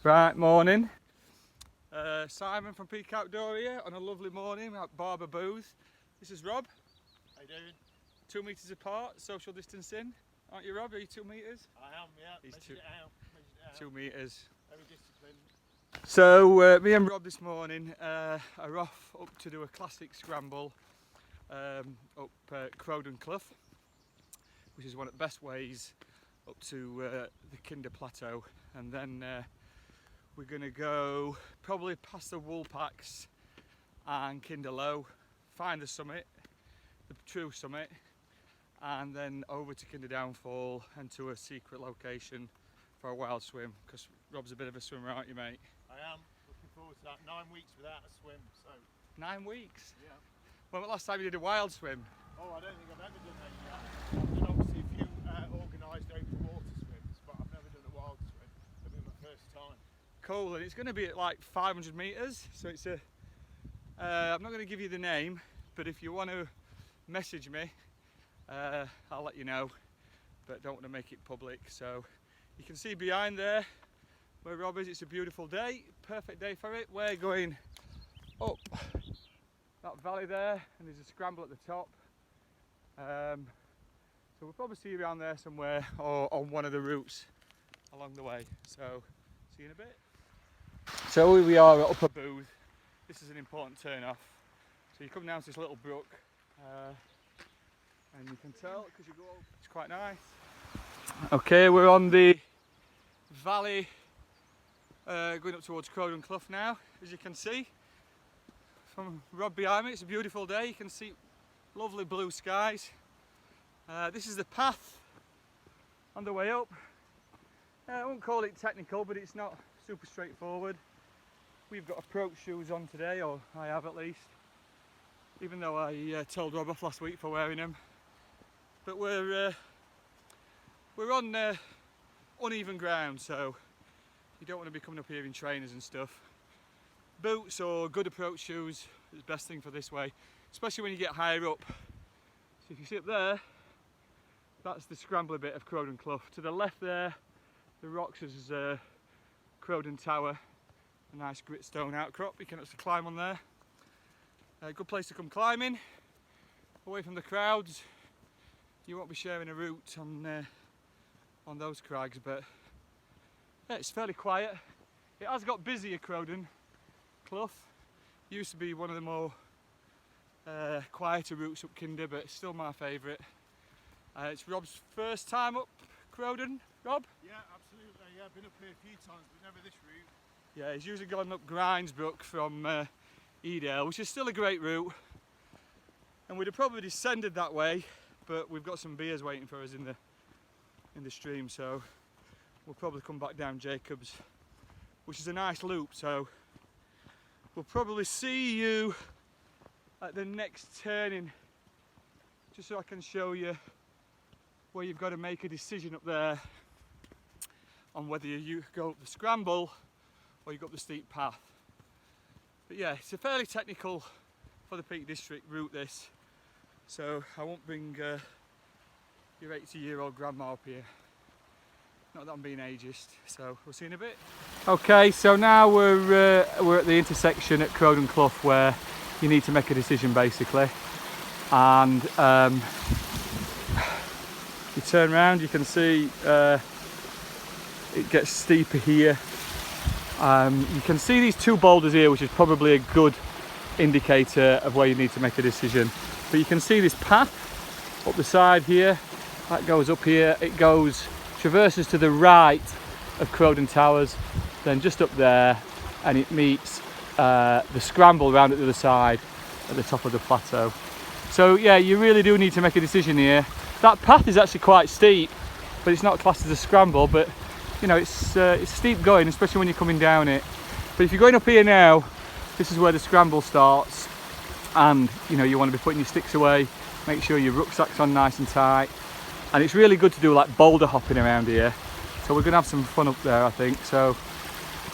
Right, morning. Simon from Peak Outdoor here on a lovely morning at Barber Booth. This is Rob. How you doing? 2 metres apart, social distancing. Aren't you, Rob? Are you 2 metres? I am, yeah. He's Measured it out. 2 metres. Very disciplined. So me and Rob this morning are off up to do a classic scramble up Crowden Clough, which is one of the best ways up to the Kinder Plateau, and then we're going to go probably past the Woolpacks and Kinder Low, find the summit, the true summit, and then over to Kinder Downfall and to a secret location for a wild swim, because Rob's a bit of a swimmer, aren't you, mate? I am. Looking forward to that. 9 weeks without a swim, so... 9 weeks? Yeah. When was the last time you did a wild swim? Oh, I don't think I've ever done any yet. I've done obviously a few organised open water swims, but I've never done a wild swim. It'll be my first time. Cool, and it's going to be at like 500 metres, so it's a... I'm not going to give you the name, but if you want to message me, I'll let you know, but don't want to make it public. So you can see behind there where Rob is, it's a beautiful day, perfect day for it. We're going up that valley there, and there's a scramble at the top. So we'll probably see you around there somewhere, or on one of the routes along the way. So see you in a bit. So here we are at Upper Booth. This is an important turn off. So you come down to this little brook, and you can tell because you go up, it's quite nice. Okay, we're on the valley going up towards Crowden Clough now, as you can see. From Rob behind me, it's a beautiful day. You can see lovely blue skies. This is the path on the way up. I won't call it technical, but it's not super straightforward. We've got approach shoes on today, or I have at least, even though I told Rob off last week for wearing them. But we're on uneven ground, so you don't want to be coming up here in trainers and stuff. Boots or good approach shoes is the best thing for this way, especially when you get higher up. So if you see up there, that's the scrambler bit of Crowden Clough. To the left there, the rocks is Crowden Tower, a nice gritstone outcrop. You can actually climb on there. A good place to come climbing, away from the crowds. You won't be sharing a route on those crags, but yeah, it's fairly quiet. It has got busier, Crowden Clough. Used to be one of the more quieter routes up Kinder, but it's still my favourite. It's Rob's first time up Crowden. Rob? Yeah, absolutely. Yeah, I've been up here a few times, but never this route. Yeah, he's usually gone up Grindsbrook from Edale, which is still a great route. And we'd have probably descended that way, but we've got some beers waiting for us in the stream, so we'll probably come back down Jacobs, which is a nice loop. So we'll probably see you at the next turning, just so I can show you where you've got to make a decision up there on whether you go up the scramble or you go up the steep path. But yeah, it's a fairly technical for the Peak District route, this, so I won't bring your 80-year-old grandma up here. Not that I'm being ageist, so we'll see in a bit. Okay, so now we're at the intersection at Crowden Clough where you need to make a decision basically, and you turn around, you can see it gets steeper here. You can see these two boulders here, which is probably a good indicator of where you need to make a decision. But you can see this path up the side here, that goes up here, it traverses to the right of Crowden Towers, then just up there, and it meets the scramble round at the other side at the top of the plateau. So yeah, you really do need to make a decision here. That path is actually quite steep, but it's not classed as a scramble, but you know, it's steep going, especially when you're coming down it. But if you're going up here now, this is where the scramble starts, and you know, you want to be putting your sticks away, make sure your rucksack's on nice and tight, and it's really good to do like boulder hopping around here. So we're going to have some fun up there, I think. So,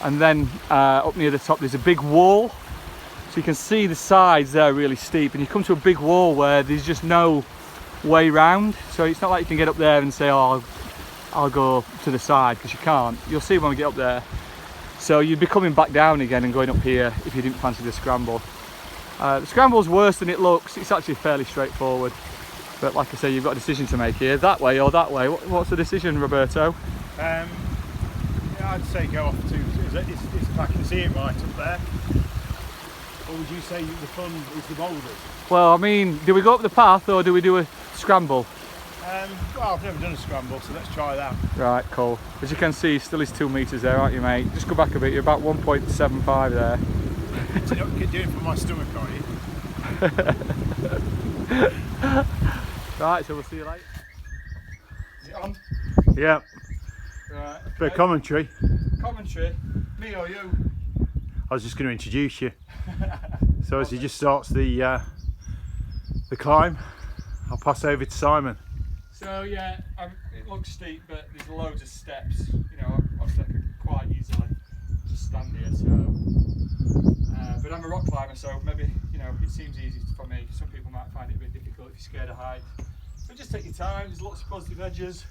and then up near the top there's a big wall, so you can see the sides there are really steep, and you come to a big wall where there's just no way round. So it's not like you can get up there and say, oh, I'll go to the side, because you can't. You'll see when we get up there. So you'd be coming back down again and going up here if you didn't fancy the scramble. The scramble's worse than it looks. It's actually fairly straightforward. But like I say, you've got a decision to make here, that way or that way. What's the decision, Roberto? Yeah, I'd say go off to, if I can see it right up there. Or would you say the fun is the boulders? Well, I mean, do we go up the path or do we do a scramble? Well, I've never done a scramble, so let's try that. Right, cool. As you can see, still is 2 metres there, aren't you, mate? Just go back a bit, you're about 1.75 there. So you're not doing it for my stomach, are you? Right, so we'll see you later. Is it on? Yeah. Right. Okay. Bit of commentary. Commentary? Me or you? I was just going to introduce you. So as he just starts the climb, I'll pass over to Simon. So yeah, it looks steep, but there's loads of steps. You know, obviously I could quite easily just stand here. So, but I'm a rock climber, so maybe, you know, it seems easy for me. Some people might find it a bit difficult if you're scared of height. But just take your time. There's lots of positive edges.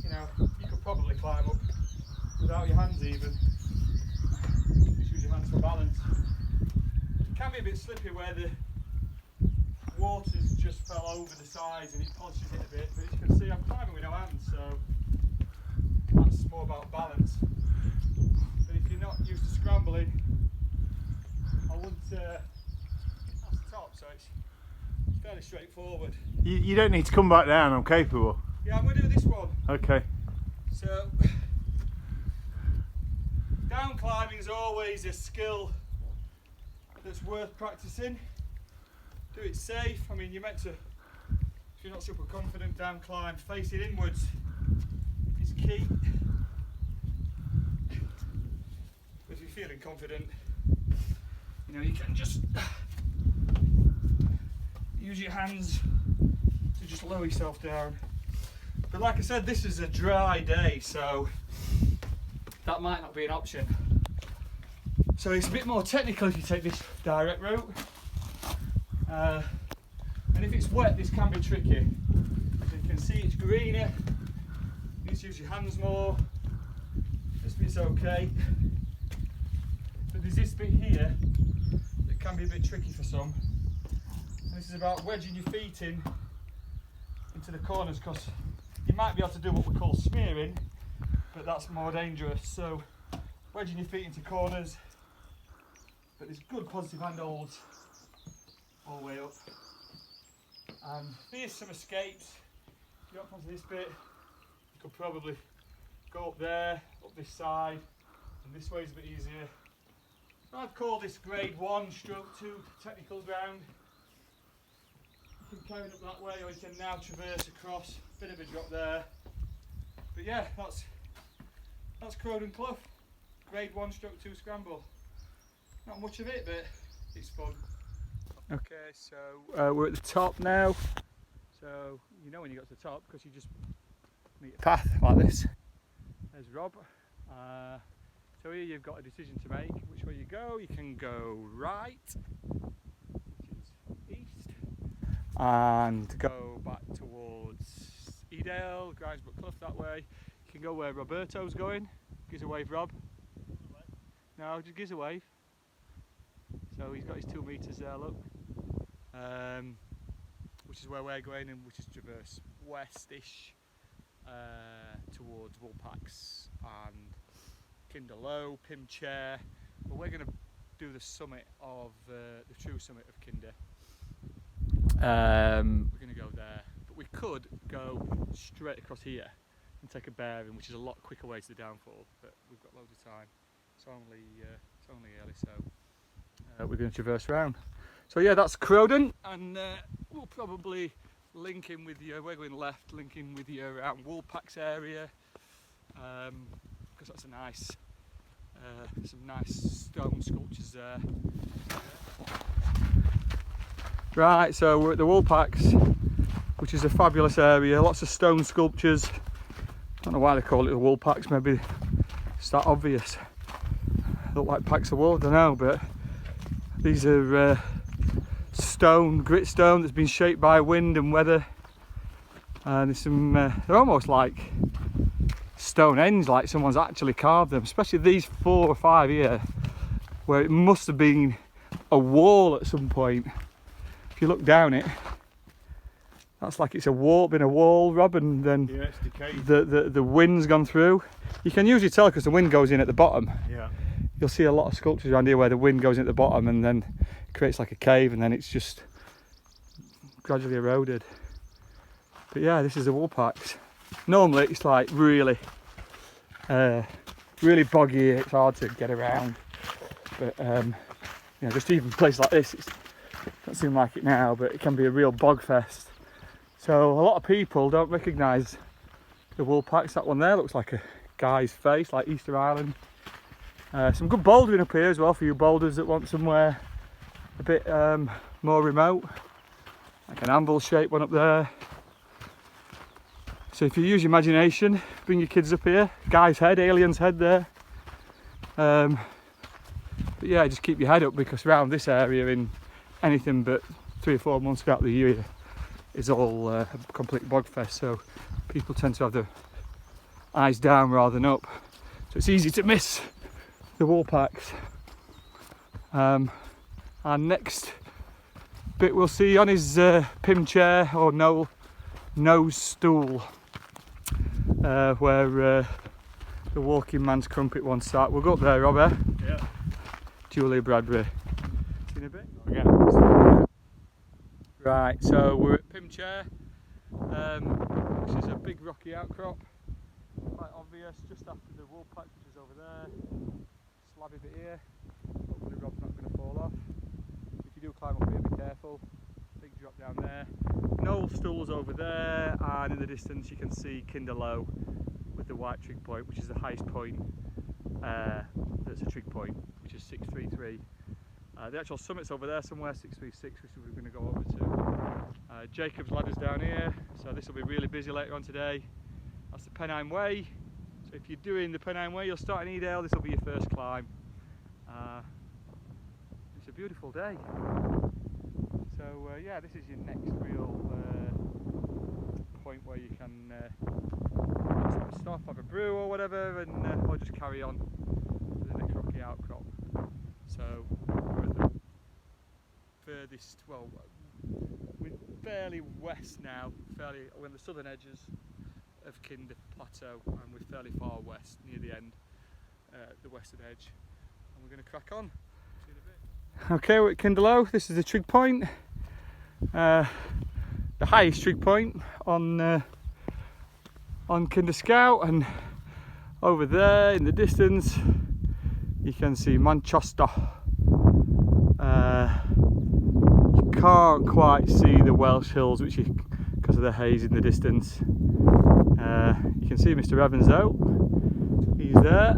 You know, you could probably climb up without your hands even. Just use your hands for balance. It can be a bit slippy where the water's just fell over the sides and it polishes it a bit, but as you can see I'm climbing with no hands, so that's more about balance. But if you're not used to scrambling, I wouldn't, that's the top, so it's fairly straightforward. You don't need to come back down, I'm capable. Yeah, I'm going to do this one. Okay. So, down climbing is always a skill that's worth practicing. Do it safe. I mean, you're meant to, if you're not super confident, down climb, facing inwards is key. If you're feeling confident, you know, you can just use your hands to just lower yourself down. But like I said, this is a dry day, so that might not be an option. So it's a bit more technical if you take this direct route. And if it's wet, this can be tricky. As you can see, it's greener. You need to use your hands more. This bit's okay. But there's this bit here that can be a bit tricky for some. And this is about wedging your feet into the corners, because you might be able to do what we call smearing, but that's more dangerous. So wedging your feet into corners, but there's good positive handholds all the way up. And here's some escapes. If you don't fancy this bit, you could probably go up there, up this side, and this way is a bit easier. I'd call this grade 1 stroke 2 technical ground. You can carry it up that way, or you can now traverse across. Bit of a drop there. But yeah, that's Crowden Clough. Grade 1 stroke 2 scramble. Not much of it, but it's fun. Okay, so we're at the top now. So you know when you got to the top because you just meet a path like this. There's Rob. So here you've got a decision to make. Which way you go? You can go right, which is east, and go back towards Edale, Grimesbrook Clough that way. You can go where Roberto's going. Gives a wave, Rob. No, just gives a wave. So he's got his 2 metres there, look. Which is where we're going, and which is traverse west-ish towards Woolpacks and Kinder Low, Pim Chair. But we're going to do the summit of the true summit of Kinder. We're going to go there, but we could go straight across here and take a bearing, which is a lot quicker way to the downfall. But we've got loads of time. It's only early, so we're going to traverse around. So yeah, that's Crowden, and we'll probably link in with you. We're going left, linking with you around Woolpacks area, because that's a nice, some nice stone sculptures there. Right, so we're at the Woolpacks, which is a fabulous area. Lots of stone sculptures. I don't know why they call it the Woolpacks. Maybe it's that obvious. Look like packs of wool, I don't know, but these are stone, grit stone that's been shaped by wind and weather. And there's some, they're almost like Stonehenge, like someone's actually carved them, especially these 4 or 5 here, where it must have been a wall at some point. If you look down it, that's like it's a wall, been a wall, Rob, and then Yeah, it's decayed. the wind's gone through. You can usually tell because the wind goes in at the bottom. Yeah. You'll see a lot of sculptures around here where the wind goes in at the bottom and then creates like a cave, and then it's just gradually eroded. But yeah, this is the Woolpacks. Normally it's like really boggy, it's hard to get around. But you know, just even a place like this, it doesn't seem like it now, but it can be a real bog fest. So a lot of people don't recognise the Woolpacks. That one there looks like a guy's face, like Easter Island. Some good bouldering up here as well for you boulders that want somewhere a bit more remote. Like an anvil shaped one up there. So if you use your imagination, bring your kids up here. Guy's head, alien's head there. But yeah, just keep your head up, because around this area in anything but 3 or 4 months throughout the year is all a complete bog fest. So people tend to have their eyes down rather than up. So it's easy to miss the Woolpacks. Our next bit we'll see on is Pim chair or nose stool, where the walking man's crumpet one start. We'll go up there, Robert. Yeah. Julia Bradbury. See you in a bit? Okay. Right, so we're at Pim chair, which is a big rocky outcrop. Quite obvious, just after the Woolpack, which is over there. Slabby bit here. Hopefully Rob's not going to fall off. If you do climb up here, be careful. Big drop down there. Knoll stools over there, and in the distance you can see Kinder Low with the white trig point, which is the highest point that's a trig point, which is 633. The actual summit's over there somewhere, 636, which we're going to go over to. Jacob's Ladder's down here, so this will be really busy later on today. That's the Pennine Way. So if you're doing the Pennine Way, you'll start in Edale, this will be your first climb. It's a beautiful day. So yeah, this is your next real point where you can stop, have a brew or whatever, and or just carry on to the next rocky outcrop. So we're at the furthest, well, we're fairly west now, we're on the southern edges of Kinder Plateau, and we're fairly far west, near the end, the western edge, and we're going to crack on. See you in a bit. Okay, we're at Kinder Low. This is the trig point, the highest trig point on Kinder Scout, and over there in the distance you can see Manchester. You can't quite see the Welsh Hills, which is because of the haze in the distance. You can see Mr. Evans though, he's there.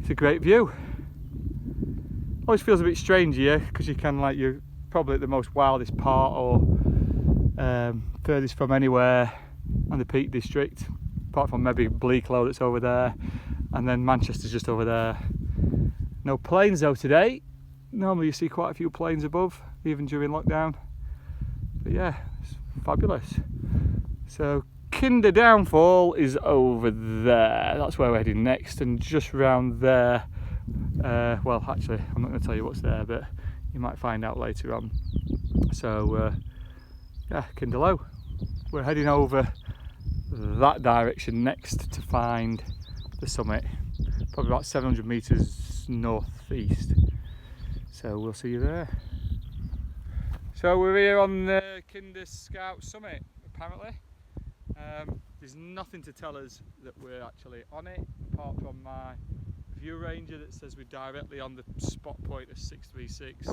It's a great view. Always feels a bit strange here because you're probably at the most wildest part, or furthest from anywhere on the Peak District, apart from maybe Bleaklow that's over there, and then Manchester's just over there. No planes though today. Normally you see quite a few planes above, even during lockdown. But yeah, it's fabulous. So Kinder Downfall is over there. That's where we're heading next, and just round there. Well, actually, I'm not going to tell you what's there, but you might find out later on. So yeah, Kinder Low. We're heading over that direction next to find the summit, probably about 700 metres northeast. So we'll see you there. So we're here on the Kinder Scout summit, apparently. There's nothing to tell us that we're actually on it, apart from my view ranger that says we're directly on the spot point of 636.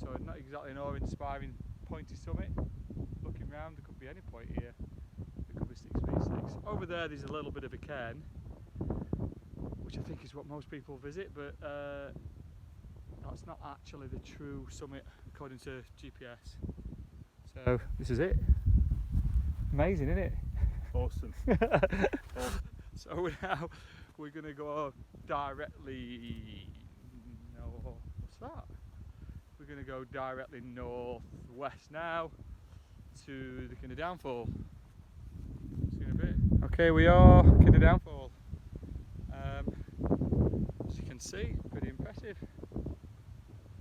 So not exactly an awe-inspiring pointy summit. Looking round, there could be any point here. It could be 636. Over there's a little bit of a cairn, which I think is what most people visit, but that's not actually the true summit according to GPS. So this is it. Amazing, isn't it? Awesome. So now we're going to go directly, no, what's that? We're going to go directly northwest now to the Kinder Downfall. See you in a bit. Okay, we are Kinder Downfall. As you can see, pretty impressive.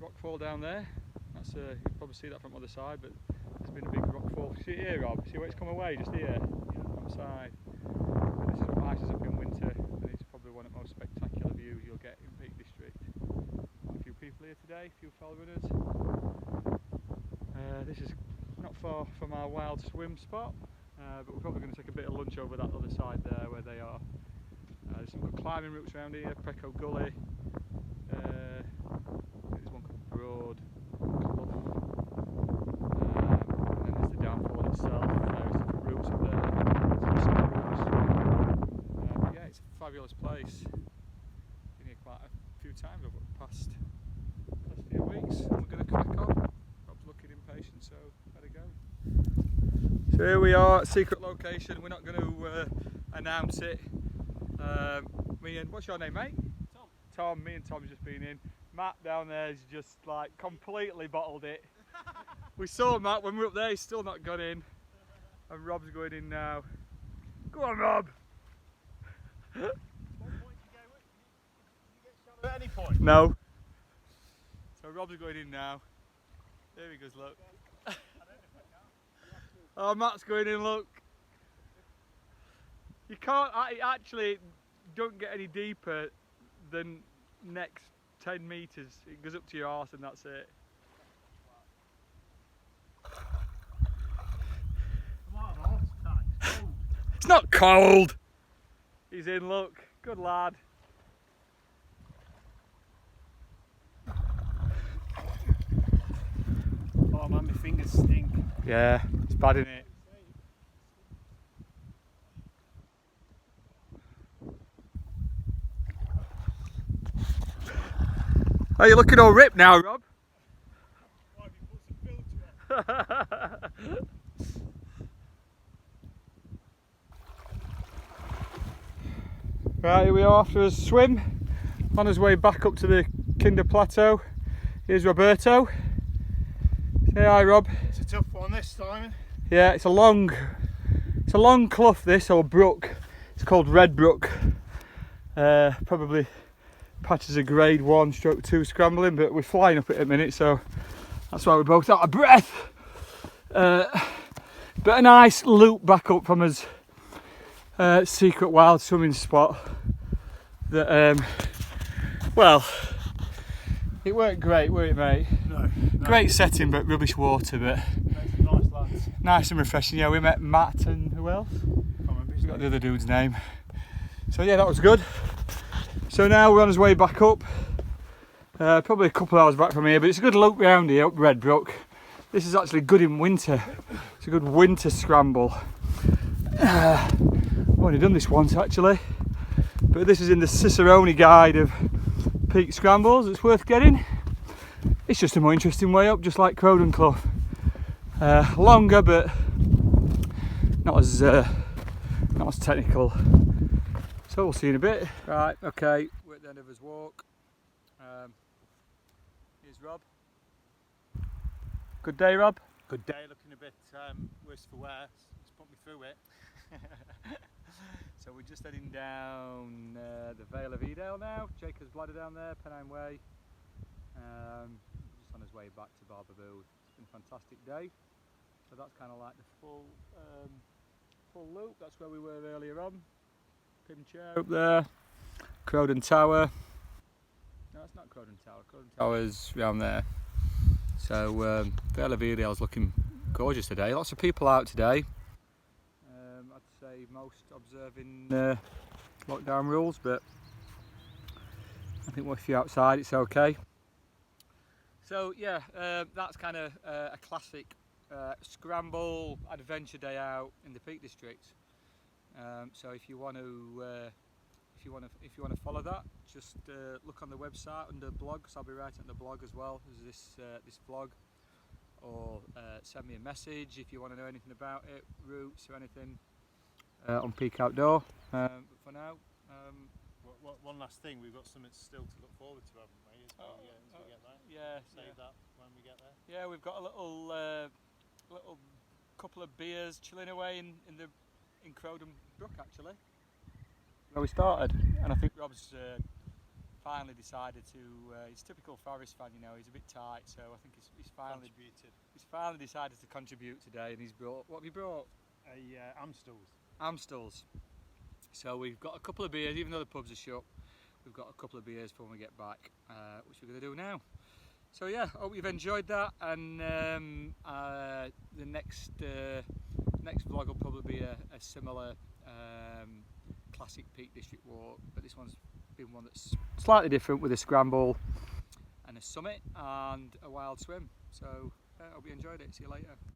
Rockfall down there. That's you can probably see that from the other side, but there's been a big rockfall. See it here, Rob? See where it's come away? Just here, outside. And this is what ices up in winter, and it's probably one of the most spectacular views you'll get in Peak District. Quite a few people here today, a few fell runners. This is not far from our wild swim spot, but we're probably going to take a bit of lunch over that other side there where they are. There's some good climbing routes around here, Preco Gully. There's one called Broad Clough. And then there's the Downfall itself. There's different routes up there. Some side routes. But yeah, it's a fabulous place. Been here quite a few times over the past few weeks. And we're going to crack on. Rob's looking impatient, so better go. So here we are at secret location. We're not going to announce it. Me and, what's your name, mate? Tom. Tom, me and Tom's just been in. Matt down there is just like completely bottled it. We saw Matt when we were up there, he's still not got in. And Rob's going in now. Go on, Rob! What point did you get shot at any point? No. So Rob's going in now. There he goes, look. Oh, Matt's going in, look. You can't, actually don't get any deeper than next 10 metres. It goes up to your arse and that's it. It's not cold! He's in, look. Good lad. Oh man, my fingers stink. Yeah, it's bad, isn't it? Oh, you're looking all ripped now, Rob. Why have you put some filter on? Right, here we are after a swim. On his way back up to the Kinder Plateau. Here's Roberto. Say hi, Rob. It's a tough one this time. Yeah, it's a long clough this, or brook. It's called Red Brook. Probably patches of grade 1/2 scrambling, but we're flying up it at a minute, so that's why we're both out of breath. But a nice loop back up from his secret wild swimming spot. That well, it weren't great, were it, mate? No. Great setting, but rubbish water. But Nice lads. nice and refreshing. Yeah, we met Matt and who else? We got the other dude's name. So yeah, that was good. So now we're on his way back up. Probably a couple of hours back from here, but it's a good loop round here up Red Brook. This is actually good in winter. It's a good winter scramble. I've only done this once actually, but this is in the Cicerone guide of peak scrambles. It's worth getting. It's just a more interesting way up, just like Crowden Clough. Longer, but not as technical. So we'll see in a bit. Right, okay, we're at the end of his walk. Here's Rob. Good day, Rob. Good day, looking a bit worse for wear. Just put me through it. So we're just heading down the Vale of Edale now. Jacob's Bladder down there, Pennine Way. Just on his way back to Barbaboo. It's been a fantastic day. So that's kind of like the full loop. That's where we were earlier on. Pim Chair up there. Crowden Tower. No, it's not Crowden Tower. Crowden Tower's round there. So Vale of Edale's looking gorgeous today. Lots of people out today. I'd say most observing lockdown rules, but I think if you're outside it's okay. So yeah, that's kind of a classic scramble adventure day out in the Peak District. So if you want to follow that, just look on the website under blogs. I'll be writing on the blog as well as this vlog, or send me a message if you want to know anything about it, routes or anything on Peak Outdoor. But for now, one last thing, we've got something still to look forward to, haven't we? As we get there. Yeah, Save that when we get there. Yeah, we've got a little couple of beers, chilling away in Crowden Brook actually, where we started. And I think Rob's finally decided to. He's typical Forest fan, you know. He's a bit tight, so I think he's finally decided to contribute today. And he's brought. What have you brought? Amstels. Amstels. So we've got a couple of beers, even though the pubs are shut. We've got a couple of beers for when we get back, which we're going to do now. So yeah, hope you've enjoyed that, and the next vlog will probably be a similar classic Peak District walk, but this one's been one that's slightly different, with a scramble and a summit and a wild swim. So hope you enjoyed it. See you later.